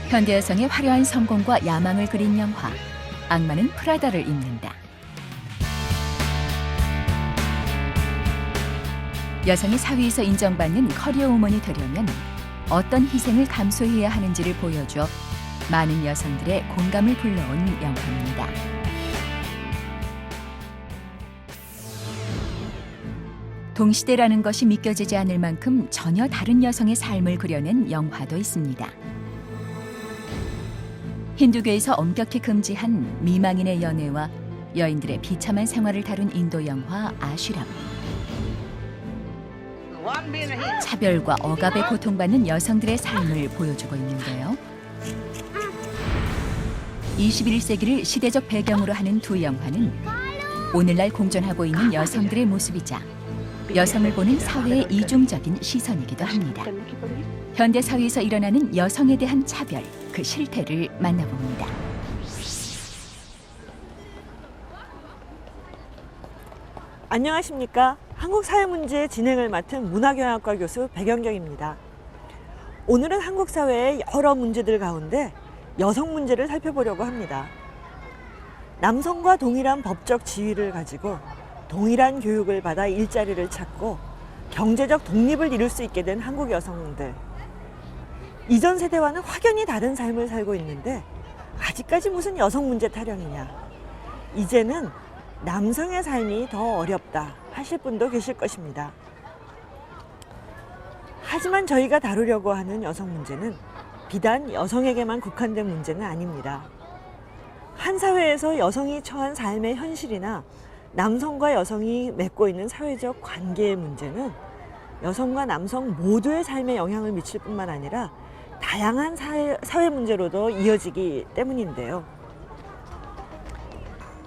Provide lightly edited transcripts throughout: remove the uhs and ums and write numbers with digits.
현대 여성의 화려한 성공과 야망을 그린 영화 악마는 프라다를 입는다. 여성이 사회에서 인정받는 커리어 우먼이 되려면 어떤 희생을 감수해야 하는지를 보여줘 많은 여성들의 공감을 불러온 영화입니다. 동시대라는 것이 믿겨지지 않을 만큼 전혀 다른 여성의 삶을 그려낸 영화도 있습니다. 힌두교에서 엄격히 금지한 미망인의 연애와 여인들의 비참한 생활을 다룬 인도 영화 아슈람. 차별과 억압에 고통받는 여성들의 삶을 보여주고 있는데요. 21세기를 시대적 배경으로 하는 두 영화는 오늘날 공존하고 있는 여성들의 모습이자 여성을 보는 사회의 이중적인 시선이기도 합니다. 현대 사회에서 일어나는 여성에 대한 차별, 그 실태를 만나봅니다. 안녕하십니까. 한국사회문제 진행을 맡은 문화경영학과 교수 백연경입니다. 오늘은 한국 사회의 여러 문제들 가운데 여성 문제를 살펴보려고 합니다. 남성과 동일한 법적 지위를 가지고 동일한 교육을 받아 일자리를 찾고 경제적 독립을 이룰 수 있게 된 한국 여성들. 이전 세대와는 확연히 다른 삶을 살고 있는데 아직까지 무슨 여성 문제 타령이냐. 이제는 남성의 삶이 더 어렵다 하실 분도 계실 것입니다. 하지만 저희가 다루려고 하는 여성 문제는 비단 여성에게만 국한된 문제는 아닙니다. 한 사회에서 여성이 처한 삶의 현실이나 남성과 여성이 맺고 있는 사회적 관계의 문제는 여성과 남성 모두의 삶에 영향을 미칠 뿐만 아니라 다양한 사회 문제로도 이어지기 때문인데요.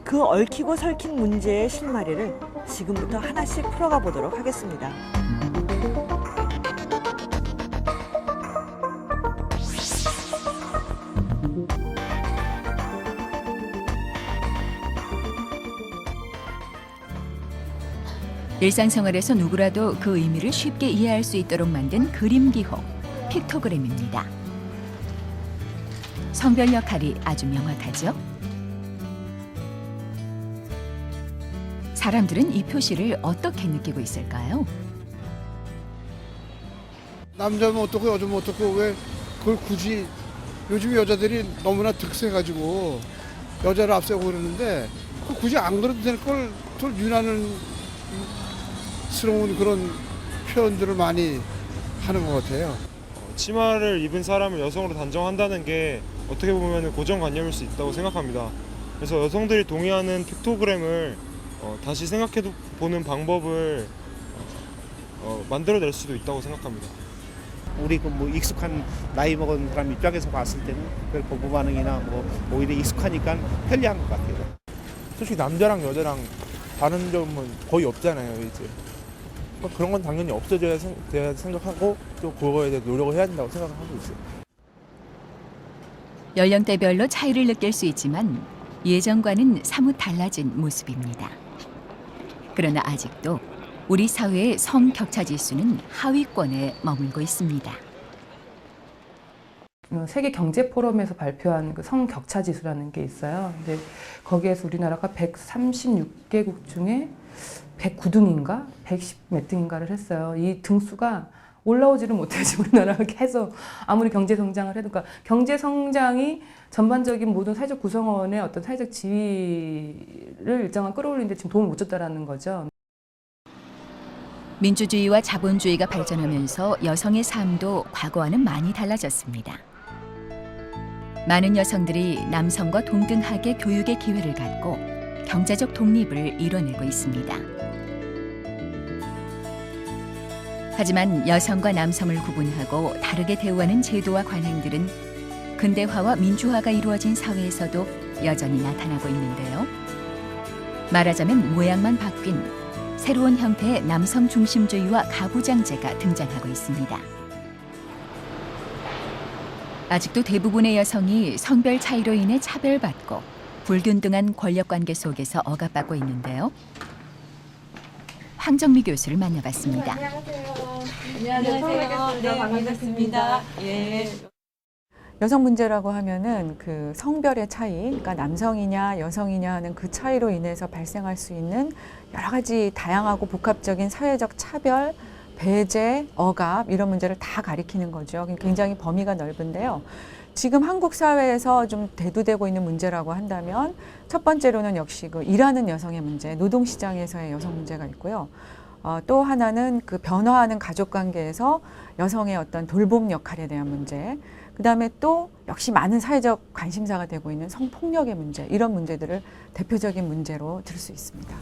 그 얽히고 설킨 문제의 실마리를 지금부터 하나씩 풀어가 보도록 하겠습니다. 일상생활에서 누구라도 그 의미를 쉽게 이해할 수 있도록 만든 그림 기호, 픽토그램입니다. 성별 역할이 아주 명확하죠? 사람들은 이 표시를 어떻게 느끼고 있을까요? 남자면 어떻고 여자면 어떻고 왜 그걸 굳이 요즘 여자들이 너무나 득세가지고 여자를 앞세우고 그러는데 굳이 안 그래도 될 걸 더 유난스러운 그런 표현들을 많이 하는 것 같아요. 치마를 입은 사람을 여성으로 단정한다는 게 어떻게 보면 고정관념일 수 있다고 생각합니다. 그래서 여성들이 동의하는 픽토그램을 다시 생각해 보는 방법을 만들어낼 수도 있다고 생각합니다. 우리 그 뭐 익숙한 나이 먹은 사람 입장에서 봤을 때는 별 보고 반응이나 뭐 오히려 익숙하니까 편리한 것 같아요. 솔직히 남자랑 여자랑 다른 점은 거의 없잖아요, 이제. 그런 건 당연히 없어져야 생각하고 또 그거에 대해 노력을 해야 된다고 생각하고 있어요. 연령대별로 차이를 느낄 수 있지만 예전과는 사뭇 달라진 모습입니다. 그러나 아직도 우리 사회의 성격차 지수는 하위권에 머물고 있습니다. 세계 경제 포럼에서 발표한 그 성격차 지수라는 게 있어요. 근데 거기에서 우리나라가 136개국 중에 109등인가 110 몇 등인가를 했어요. 이 등수가 올라오지를 못해요. 지금 우리나라가 계속 아무리 경제 성장을 해도, 그러니까 경제 성장이 전반적인 모든 사회적 구성원의 어떤 사회적 지위를 일정한 끌어올리는데 지금 도움을 못 줬다라는 거죠. 민주주의와 자본주의가 발전하면서 여성의 삶도 과거와는 많이 달라졌습니다. 많은 여성들이 남성과 동등하게 교육의 기회를 갖고 경제적 독립을 이뤄내고 있습니다. 하지만 여성과 남성을 구분하고 다르게 대우하는 제도와 관행들은 근대화와 민주화가 이루어진 사회에서도 여전히 나타나고 있는데요. 말하자면 모양만 바뀐 새로운 형태의 남성 중심주의와 가부장제가 등장하고 있습니다. 아직도 대부분의 여성이 성별 차이로 인해 차별받고 불균등한 권력관계 속에서 억압받고 있는데요. 황정미 교수를 만나봤습니다. 안녕하세요. 네, 반갑습니다. 예. 여성 문제라고 하면은 그 성별의 차이, 그러니까 남성이냐 여성이냐 하는 그 차이로 인해서 발생할 수 있는 여러 가지 다양하고 복합적인 사회적 차별, 배제, 억압 이런 문제를 다 가리키는 거죠. 굉장히 범위가 넓은데요. 지금 한국 사회에서 좀 대두되고 있는 문제라고 한다면 첫 번째로는 역시 그 일하는 여성의 문제, 노동시장에서의 여성 문제가 있고요. 또 하나는 그 변화하는 가족관계에서 여성의 어떤 돌봄 역할에 대한 문제, 그 다음에 또 역시 많은 사회적 관심사가 되고 있는 성폭력의 문제, 이런 문제들을 대표적인 문제로 들 수 있습니다.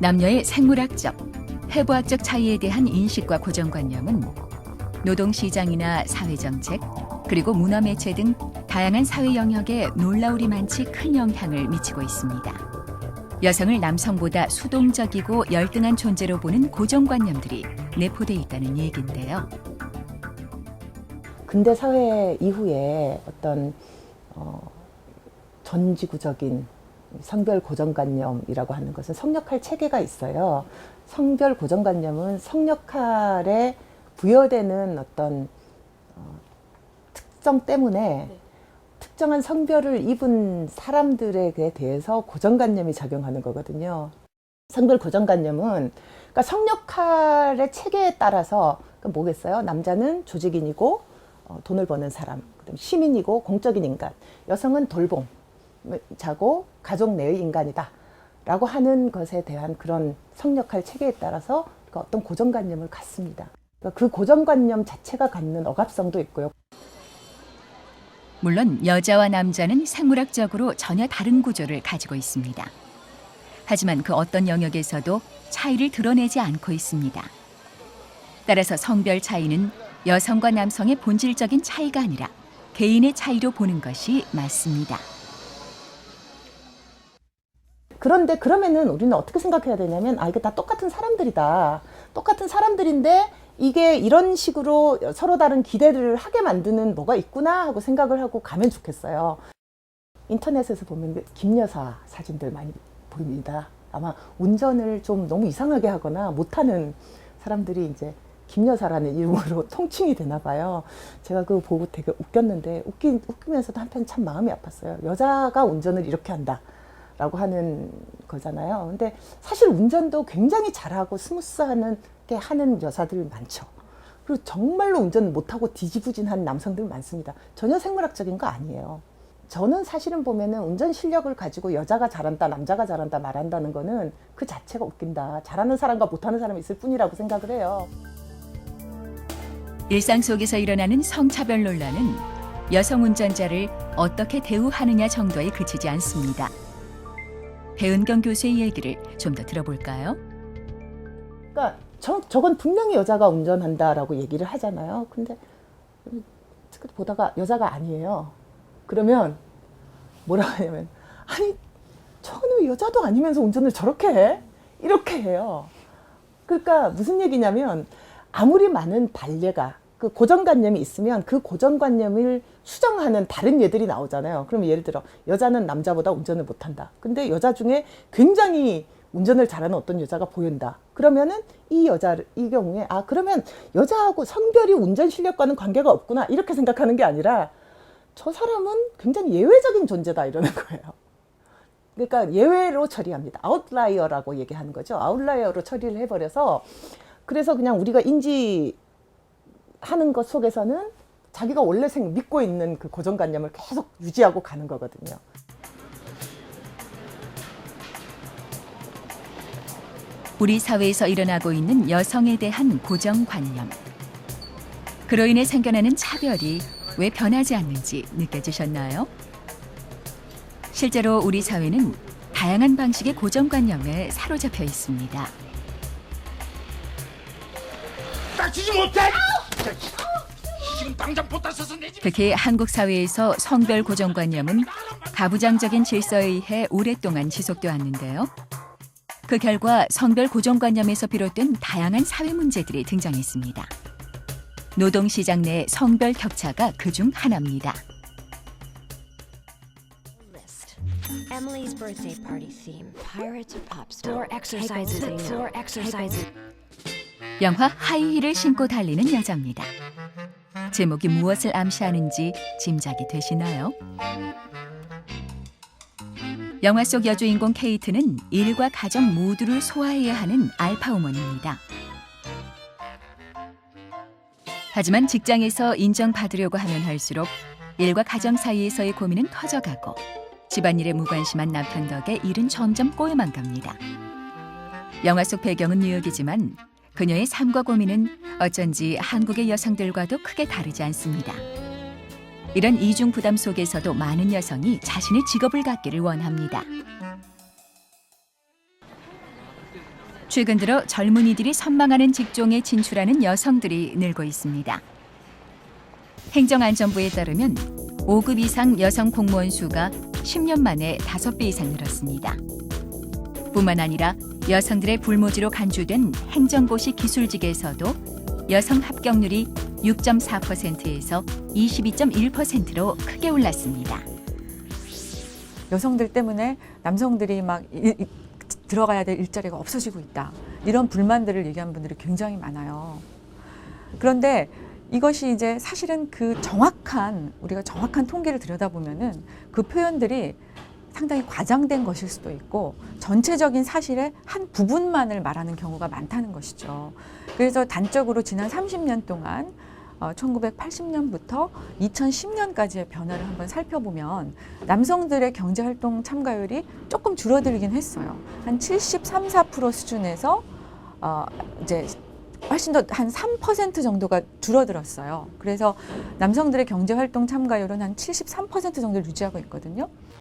남녀의 생물학적, 해부학적 차이에 대한 인식과 고정관념은 노동시장이나 사회정책, 그리고 문화매체 등 다양한 사회 영역에 놀라우리 많지 큰 영향을 미치고 있습니다. 여성을 남성보다 수동적이고 열등한 존재로 보는 고정관념들이 내포돼 있다는 얘기인데요. 근대 사회 이후에 어떤 전지구적인 성별 고정관념이라고 하는 것은 성역할 체계가 있어요. 성별 고정관념은 성역할에 부여되는 어떤 특성 때문에 특정한 성별을 입은 사람들에 대해서 고정관념이 작용하는 거거든요. 성별 고정관념은 그러니까 성역할의 체계에 따라서 뭐겠어요? 남자는 조직인이고 돈을 버는 사람, 그다음 시민이고 공적인 인간, 여성은 돌봄자고 가족 내의 인간이다 라고 하는 것에 대한 그런 성역할 체계에 따라서 어떤 고정관념을 갖습니다. 그러니까 그 고정관념 자체가 갖는 억압성도 있고요. 물론 여자와 남자는 생물학적으로 전혀 다른 구조를 가지고 있습니다. 하지만 그 어떤 영역에서도 차이를 드러내지 않고 있습니다. 따라서 성별 차이는 여성과 남성의 본질적인 차이가 아니라 개인의 차이로 보는 것이 맞습니다. 그런데 그러면은 우리는 어떻게 생각해야 되냐면, 이게 다 똑같은 사람들이다. 똑같은 사람들인데 이게 이런 식으로 서로 다른 기대를 하게 만드는 뭐가 있구나 하고 생각을 하고 가면 좋겠어요. 인터넷에서 보면 김여사 사진들 많이 보입니다. 아마 운전을 좀 너무 이상하게 하거나 못하는 사람들이 이제 김여사라는 이름으로 통칭이 되나 봐요. 제가 그거 보고 되게 웃겼는데 웃기면서도 한편 참 마음이 아팠어요. 여자가 운전을 이렇게 한다 라고 하는 거잖아요. 근데 사실 운전도 굉장히 잘하고 스무스하게 하는 여사들 많죠. 그리고 정말로 운전 못하고 뒤지부진한 남성들 많습니다. 전혀 생물학적인 거 아니에요. 저는 사실은 보면은 운전 실력을 가지고 여자가 잘한다, 남자가 잘한다 말한다는 거는 그 자체가 웃긴다. 잘하는 사람과 못하는 사람이 있을 뿐이라고 생각을 해요. 일상 속에서 일어나는 성차별 논란은 여성 운전자를 어떻게 대우하느냐 정도에 그치지 않습니다. 배은경 교수의 얘기를 좀 더 들어볼까요? 그러니까 저건 분명히 여자가 운전한다라고 얘기를 하잖아요. 근데 보다가 여자가 아니에요. 그러면 뭐라고 하냐면, 아니 저거는 왜 여자도 아니면서 운전을 저렇게 해? 이렇게 해요. 그러니까 무슨 얘기냐면, 아무리 많은 반례가 그 고정관념이 있으면 그 고정관념을 수정하는 다른 예들이 나오잖아요. 그럼 예를 들어 여자는 남자보다 운전을 못한다. 근데 여자 중에 굉장히 운전을 잘하는 어떤 여자가 보인다. 그러면은 이 경우에 그러면 여자하고 성별이 운전 실력과는 관계가 없구나 이렇게 생각하는 게 아니라, 저 사람은 굉장히 예외적인 존재다 이러는 거예요. 그러니까 예외로 처리합니다. 아웃라이어라고 얘기하는 거죠. 아웃라이어로 처리를 해버려서, 그래서 그냥 우리가 인지하는 것 속에서는 자기가 원래 믿고 있는 그 고정관념을 계속 유지하고 가는 거거든요. 우리 사회에서 일어나고 있는 여성에 대한 고정관념. 그로 인해 생겨나는 차별이 왜 변하지 않는지 느껴지셨나요? 실제로 우리 사회는 다양한 방식의 고정관념에 사로잡혀 있습니다. 따지지 못해! 지금 당장 보따 써서 내지. 특히 한국 사회에서 성별 고정관념은 가부장적인 질서에 의해 오랫동안 지속돼 왔는데요. 그 결과 성별 고정관념에서 비롯된 다양한 사회 문제들이 등장했습니다. 노동시장 내 성별 격차가 그중 하나입니다. Emily's birthday party theme. Pirates or pop star. Floor exercises. Floor exercises. 영화 하이힐을 신고 달리는 여자입니다. 제목이 무엇을 암시하는지 짐작이 되시나요? 영화 속 여주인공 케이트는 일과 가정 모두를 소화해야 하는 알파우먼입니다. 하지만 직장에서 인정받으려고 하면 할수록 일과 가정 사이에서의 고민은 커져가고 집안일에 무관심한 남편 덕에 일은 점점 꼬여만 갑니다. 영화 속 배경은 뉴욕이지만 그녀의 삶과 고민은 어쩐지 한국의 여성들과도 크게 다르지 않습니다. 이런 이중 부담 속에서도 많은 여성이 자신의 직업을 갖기를 원합니다. 최근 들어 젊은이들이 선망하는 직종에 진출하는 여성들이 늘고 있습니다. 행정안전부에 따르면 5급 이상 여성 공무원 수가 10년 만에 5배 이상 늘었습니다. 뿐만 아니라 여성들의 불모지로 간주된 행정고시 기술직에서도 여성 합격률이 6.4%에서 22.1%로 크게 올랐습니다. 여성들 때문에 남성들이 막 들어가야 될 일자리가 없어지고 있다. 이런 불만들을 얘기한 분들이 굉장히 많아요. 그런데 이것이 이제 사실은 우리가 정확한 통계를 들여다보면은 그 표현들이 상당히 과장된 것일 수도 있고 전체적인 사실의 한 부분만을 말하는 경우가 많다는 것이죠. 그래서 단적으로 지난 30년 동안 1980년부터 2010년까지의 변화를 한번 살펴보면 남성들의 경제활동 참가율이 조금 줄어들긴 했어요. 한 73, 4% 수준에서 이제 훨씬 더 한 3% 정도가 줄어들었어요. 그래서 남성들의 경제활동 참가율은 한 73% 정도를 유지하고 있거든요.